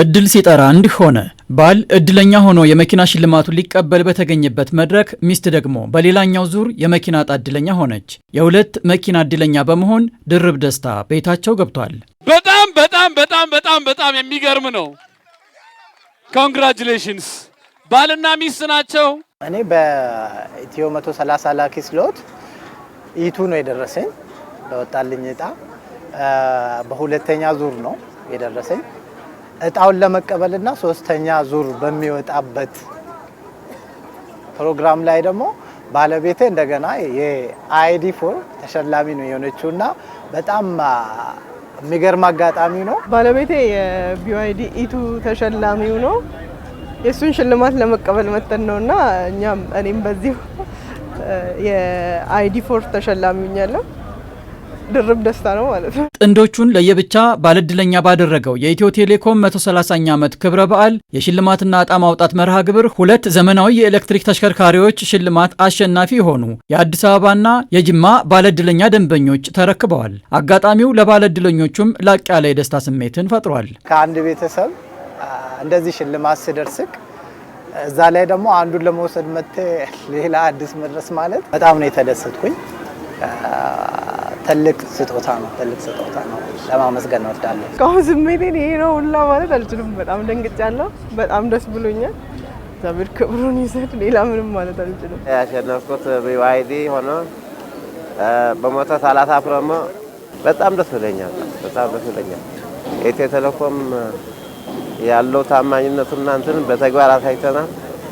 እድል ሲጠራ እንዲህ ሆነ። ባል እድለኛ ሆኖ የመኪና ሽልማቱን ሊቀበል በተገኘበት መድረክ ሚስት ደግሞ በሌላኛው ዙር የመኪና ዕጣ እድለኛ ሆነች። የሁለት መኪና እድለኛ በመሆን ድርብ ደስታ ቤታቸው ገብቷል። በጣም የሚገርም ነው። ኮንግራቹሌሽንስ ባልና ሚስት ናቸው። እኔ በኢትዮ 130 ላኪ ስሎት ኢቱ ነው የደረሰኝ ለወጣልኝ ዕጣ። በሁለተኛ ዙር ነው የደረሰኝ። እጣውን ለመቀበልና ሶስተኛ ዙር በሚወጣበት ፕሮግራም ላይ ደግሞ ባለቤቴ እንደገና የአይዲ4 ተሸላሚ ነው የሆነችውና በጣም የሚገርም አጋጣሚ ነው። ባለቤቴ የቢዋይዲ ኢቱ ተሸላሚው ነው። የሱን ሽልማት ለመቀበል መተን ነውና እኔም በዚሁ የአይዲ4 ተሸላሚ ሆኛለሁ። ድርብ ደስታ ነው ማለት ነው። ጥንዶቹን ለየብቻ ባለድለኛ ባደረገው የኢትዮ ቴሌኮም 130ኛ ዓመት ክብረ በዓል የሽልማትና ዕጣ ማውጣት መርሃ ግብር ሁለት ዘመናዊ የኤሌክትሪክ ተሽከርካሪዎች ሽልማት አሸናፊ የሆኑ የአዲስ አበባና የጅማ ባለድለኛ ደንበኞች ተረክበዋል። አጋጣሚው ለባለድለኞቹም ላቅ ያለ የደስታ ስሜትን ፈጥሯል። ከአንድ ቤተሰብ እንደዚህ ሽልማት ሲደርስክ እዛ ላይ ደግሞ አንዱን ለመውሰድ መጥተ ሌላ አዲስ መድረስ ማለት በጣም ነው የተደሰትኩኝ። ትልቅ ስጦታ ነው። ለማመስገን እወዳለሁ። እስካሁን ስሜቴን ይሄ ነው ሁላ ማለት አልችልም። በጣም ደንግጫለሁ። በጣም ደስ ብሎኛል። እግዚአብሔር ክብሩን ይሰጥ። ሌላ ምንም ማለት አልችልም። ያሸነፍኩት BYD ሆኖ በ130 ፕሮሞ በጣም ደስ ብሎኛል። ኢትዮ ቴሌኮም ያለው ታማኝነቱና በተግባር አሳይተናል።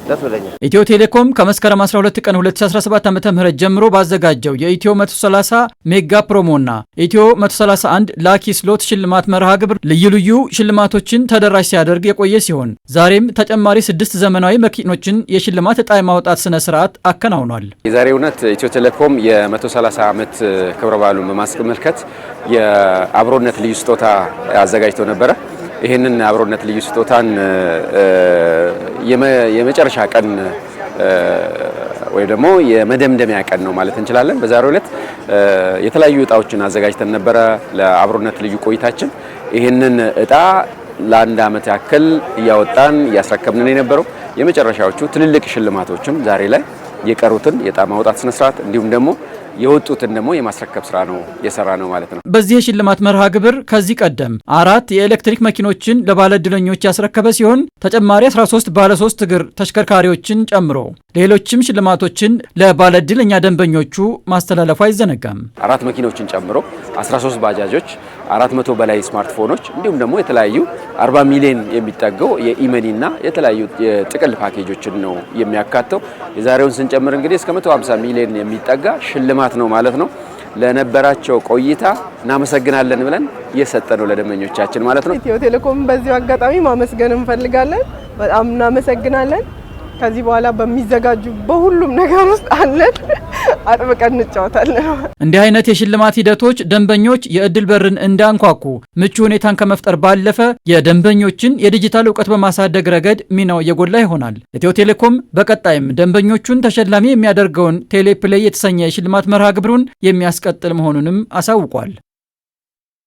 ደስ ብሎኛል። ኢትዮ ቴሌኮም ከመስከረም 12 ቀን 2017 ዓ.ም ጀምሮ ባዘጋጀው የኢትዮ 130 ሜጋ ፕሮሞና ኢትዮ 131 ላኪ ስሎት ሽልማት መርሃ ግብር ልዩ ሽልማቶችን ተደራሽ ሲያደርግ የቆየ ሲሆን ዛሬም ተጨማሪ 6 ዘመናዊ መኪኖችን የሽልማት ዕጣ ማውጣት ስነ ስርዓት አከናውኗል። የዛሬው ዕለት ኢትዮ ቴሌኮም የ130 ዓመት ክብረ በዓሉን በማስመልከት የአብሮነት ልዩ ስጦታ አዘጋጅቶ ነበረ። ይህንን አብሮነት ልዩ ስጦታን የመጨረሻ ቀን ወይ ደግሞ የመደምደሚያ ቀን ነው ማለት እንችላለን። በዛሬው ዕለት የተለያዩ ዕጣዎችን አዘጋጅተን ነበረ ለአብሮነት ልዩ ቆይታችን። ይህንን ዕጣ ለአንድ ዓመት ያክል እያወጣን እያስረከብን የነበረው የመጨረሻዎቹ ትልልቅ ሽልማቶችም ዛሬ ላይ የቀሩትን የዕጣ ማውጣት ስነ ስርዓት እንዲሁም ደግሞ የወጡትን ደግሞ የማስረከብ ስራ ነው የሰራ ነው ማለት ነው። በዚህ የሽልማት መርሃ ግብር ከዚህ ቀደም 4 የኤሌክትሪክ መኪኖችን ለባለድለኞች ያስረከበ ሲሆን ተጨማሪ 13 ባለ 3 እግር ተሽከርካሪዎችን ጨምሮ ሌሎችም ሽልማቶችን ለባለድለኛ ደንበኞቹ ማስተላለፉ አይዘነጋም። 4 መኪኖችን ጨምሮ 13 ባጃጆች፣ 400 በላይ ስማርትፎኖች እንዲሁም ደግሞ የተለያዩ 40 ሚሊዮን የሚጠገው የኢመኒና የተለያዩ የጥቅል ፓኬጆችን ነው የሚያካተው። የዛሬውን ስንጨምር እንግዲህ እስከ 150 ሚሊዮን የሚጠጋ ሽልማት ነው ማለት ነው። ለነበራቸው ቆይታ እናመሰግናለን ብለን እየሰጠነው ለደንበኞቻችን ማለት ነው። ኢትዮ ቴሌኮም በዚሁ አጋጣሚ ማመስገን እንፈልጋለን። በጣም እናመሰግናለን። ከዚህ በኋላ በሚዘጋጁ በሁሉም ነገር ውስጥ አለን፣ አጥብቀን እንጫወታለን። እንዲህ አይነት የሽልማት ሂደቶች ደንበኞች የእድል በርን እንዳንኳኩ ምቹ ሁኔታን ከመፍጠር ባለፈ የደንበኞችን የዲጂታል እውቀት በማሳደግ ረገድ ሚናው የጎላ ይሆናል። ኢትዮ ቴሌኮም በቀጣይም ደንበኞቹን ተሸላሚ የሚያደርገውን ቴሌፕሌይ የተሰኘ የሽልማት መርሃ ግብሩን የሚያስቀጥል መሆኑንም አሳውቋል።